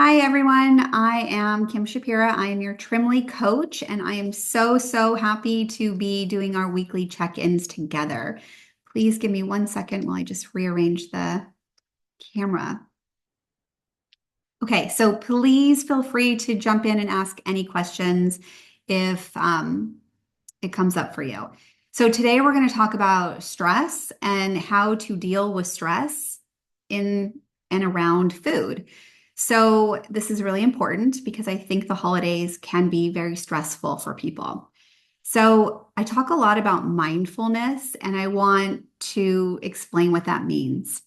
Hi, everyone. I am Kim Shapira. I am your Trimly coach, and I am so happy to be doing our weekly check-ins together. Please give me 1 second while I just rearrange the camera. Okay, so please feel free to jump in and ask any questions if it comes up for you. So today we're going to talk about stress and how to deal with stress in and around food. So this is really important because I think the holidays can be very stressful for people. So I talk a lot about mindfulness, and I want to explain what that means.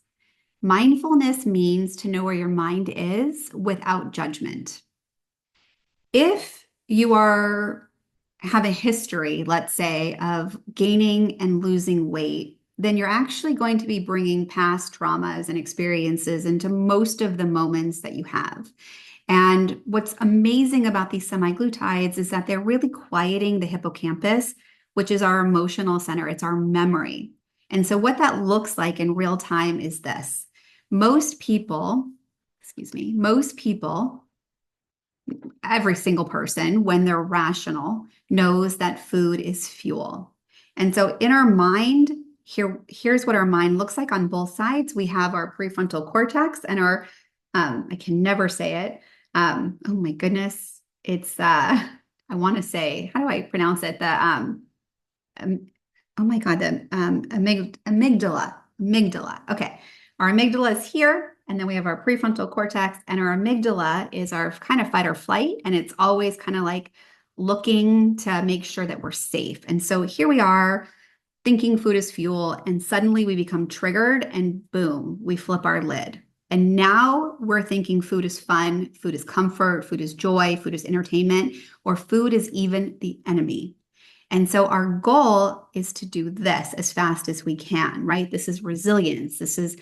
Mindfulness means to know where your mind is without judgment. If you have a history, let's say, of gaining and losing weight, then you're actually going to be bringing past traumas and experiences into most of the moments that you have. And what's amazing about these semaglutides is that they're really quieting the hippocampus, which is our emotional center. It's our memory. And so what that looks like in real time is this. Most people, every single person, when they're rational, knows that food is fuel. And so in our mind, here's what our mind looks like on both sides. We have our prefrontal cortex and our, I can never say it. Oh my goodness. I want to say, how do I pronounce it? Um, oh my God, amygdala. Okay. Our amygdala is here, and then we have our prefrontal cortex, and our amygdala is our kind of fight or flight, and it's always kind of like looking to make sure that we're safe. And so here we are thinking food is fuel, and suddenly we become triggered, and boom, we flip our lid. And now we're thinking food is fun, food is comfort, food is joy, food is entertainment, or food is even the enemy. And so our goal is to do this as fast as we can, right? This is resilience. This is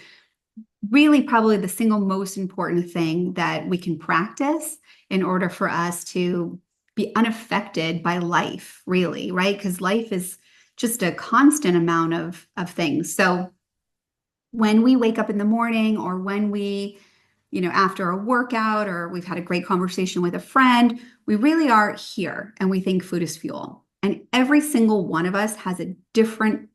really probably the single most important thing that we can practice in order for us to be unaffected by life, really, right? Because life is just a constant amount of things. So when we wake up in the morning or when we, after a workout or we've had a great conversation with a friend, we really are here and we think food is fuel. And every single one of us has a different,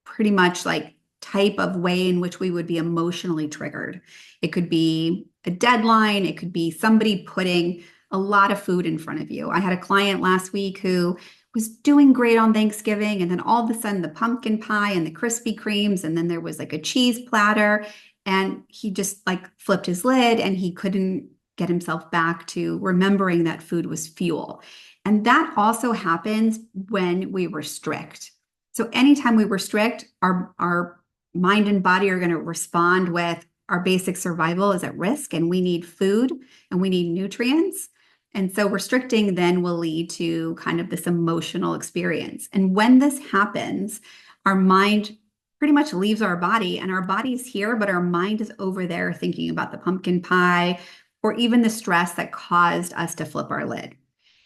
pretty much like type of way in which we would be emotionally triggered. It could be a deadline, it could be somebody putting a lot of food in front of you. I had a client last week who was doing great on Thanksgiving, and then all of a sudden the pumpkin pie and the Krispy Kremes, and then there was like a cheese platter, and he just like flipped his lid and he couldn't get himself back to remembering that food was fuel. And that also happens when we restrict. So anytime we restrict, our mind and body are going to respond with our basic survival is at risk, and we need food and we need nutrients. And so restricting then will lead to kind of this emotional experience. And when this happens, our mind pretty much leaves our body, and our body's here, but our mind is over there thinking about the pumpkin pie or even the stress that caused us to flip our lid.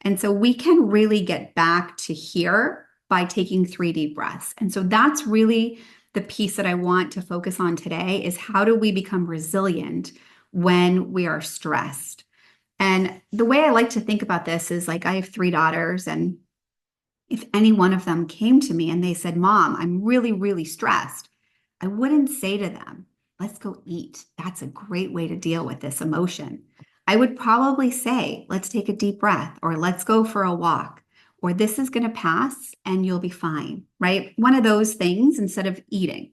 And so we can really get back to here by taking 3 deep breaths. And so that's really the piece that I want to focus on today is how do we become resilient when we are stressed? And the way I like to think about this is like I have 3 daughters, and if any one of them came to me and they said, "Mom, I'm really stressed," I wouldn't say to them, "Let's go eat. That's a great way to deal with this emotion." I would probably say, "Let's take a deep breath," or "Let's go for a walk," or "This is going to pass and you'll be fine," right? One of those things instead of eating.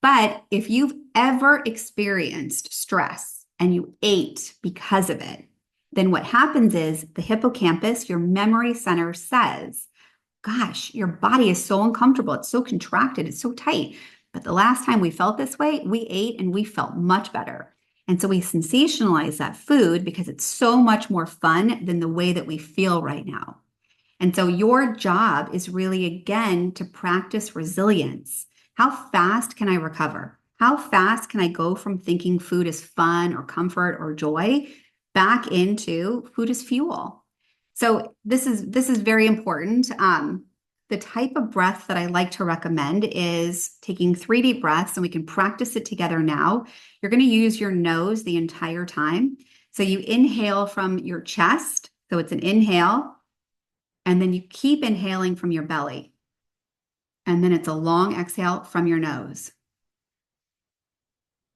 But if you've ever experienced stress and you ate because of it, then what happens is the hippocampus, your memory center, says, "Gosh, your body is so uncomfortable. It's so contracted. It's so tight. But the last time we felt this way, we ate and we felt much better." And so we sensationalize that food because it's so much more fun than the way that we feel right now. And so your job is really, again, to practice resilience. How fast can I recover? How fast can I go from thinking food is fun or comfort or joy back into food is fuel? So this is very important. The type of breath that I like to recommend is taking 3 deep breaths, and we can practice it together now. You're going to use your nose the entire time. So you inhale from your chest. So it's an inhale, and then you keep inhaling from your belly. And then it's a long exhale from your nose.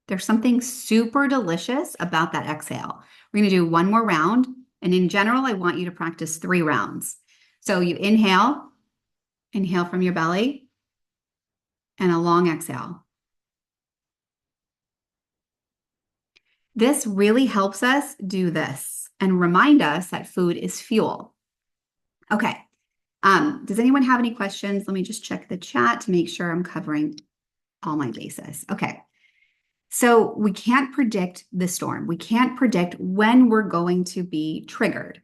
There's something super delicious about that exhale. We're going to do one more round. And in general, I want you to practice 3 rounds. So you inhale from your belly, and a long exhale. This really helps us do this and remind us that food is fuel. Okay. Does anyone have any questions? Let me just check the chat to make sure I'm covering all my bases. Okay. So we can't predict the storm. We can't predict when we're going to be triggered.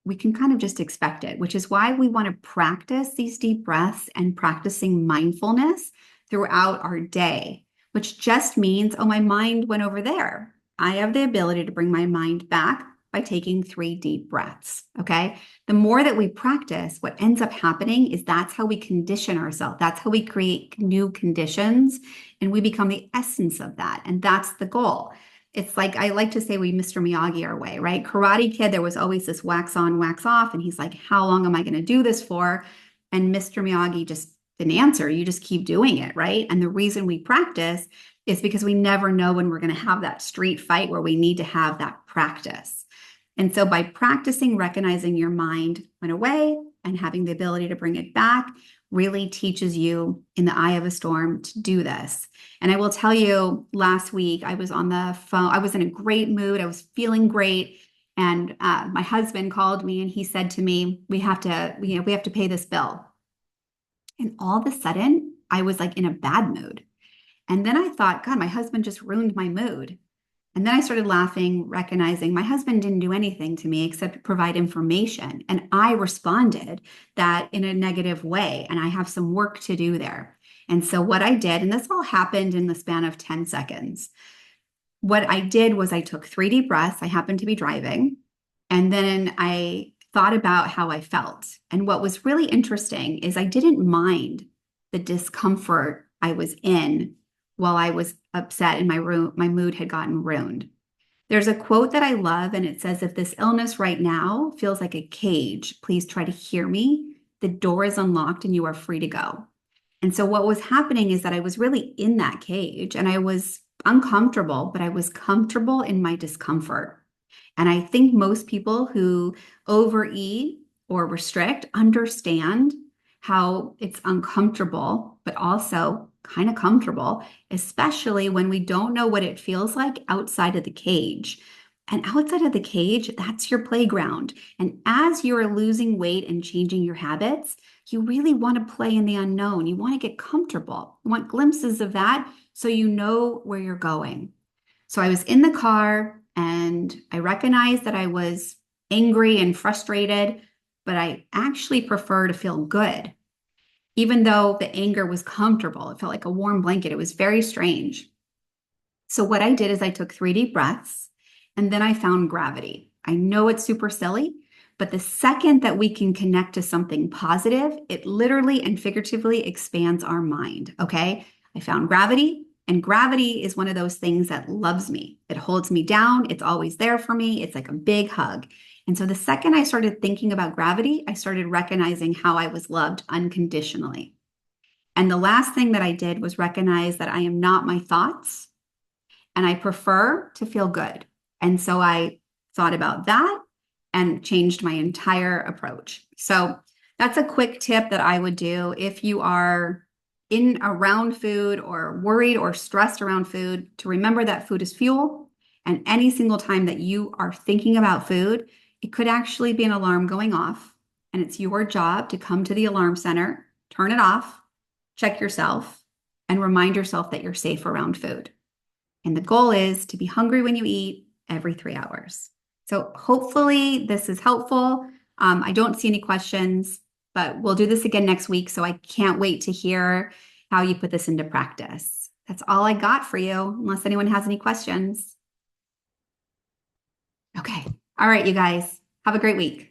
We can kind of just expect it, which is why we want to practice these deep breaths and practicing mindfulness throughout our day, which just means, oh, my mind went over there. I have the ability to bring my mind back by taking 3 deep breaths. Okay. The more that we practice, what ends up happening is that's how we condition ourselves. That's how we create new conditions, and we become the essence of that. And that's the goal. It's like, I like to say we Mr. Miyagi our way, right? Karate Kid, there was always this wax on, wax off. And he's like, how long am I going to do this for? And Mr. Miyagi just didn't answer. You just keep doing it, right? And the reason we practice is because we never know when we're going to have that street fight where we need to have that practice. And so by practicing, recognizing your mind went away and having the ability to bring it back really teaches you in the eye of a storm to do this. And I will tell you, last week I was on the phone. I was in a great mood. I was feeling great. And my husband called me and he said to me, we have to pay this bill. And all of a sudden I was like in a bad mood. And then I thought, God, my husband just ruined my mood. And then I started laughing, recognizing my husband didn't do anything to me except provide information. And I responded that in a negative way. And I have some work to do there. And so what I did, and this all happened in the span of 10 seconds. What I did was I took 3 deep breaths. I happened to be driving. And then I thought about how I felt. And what was really interesting is I didn't mind the discomfort I was in while I was upset and my mood had gotten ruined. There's a quote that I love, and it says, if this illness right now feels like a cage, please try to hear me. The door is unlocked and you are free to go. And so what was happening is that I was really in that cage and I was uncomfortable, but I was comfortable in my discomfort. And I think most people who overeat or restrict understand how it's uncomfortable, but also kind of comfortable, especially when we don't know what it feels like outside of the cage. And outside of the cage, that's your playground. And as you're losing weight and changing your habits, you really want to play in the unknown. You want to get comfortable. You want glimpses of that so you know where you're going. So I was in the car and I recognized that I was angry and frustrated, but I actually prefer to feel good. Even though the anger was comfortable, it felt like a warm blanket. It was very strange. So what I did is I took 3 deep breaths and then I found gravity. I know it's super silly, but the second that we can connect to something positive, it literally and figuratively expands our mind. Okay. I found gravity, and gravity is one of those things that loves me. It holds me down. It's always there for me. It's like a big hug. And so the second I started thinking about gravity, I started recognizing how I was loved unconditionally. And the last thing that I did was recognize that I am not my thoughts and I prefer to feel good. And so I thought about that and changed my entire approach. So that's a quick tip that I would do if you are in around food or worried or stressed around food, to remember that food is fuel. And any single time that you are thinking about food, it could actually be an alarm going off. And it's your job to come to the alarm center, turn it off, check yourself, and remind yourself that you're safe around food. And the goal is to be hungry when you eat every 3 hours. So hopefully this is helpful. I don't see any questions, but we'll do this again next week. So I can't wait to hear how you put this into practice. That's all I got for you, unless anyone has any questions. Okay. All right, you guys, have a great week.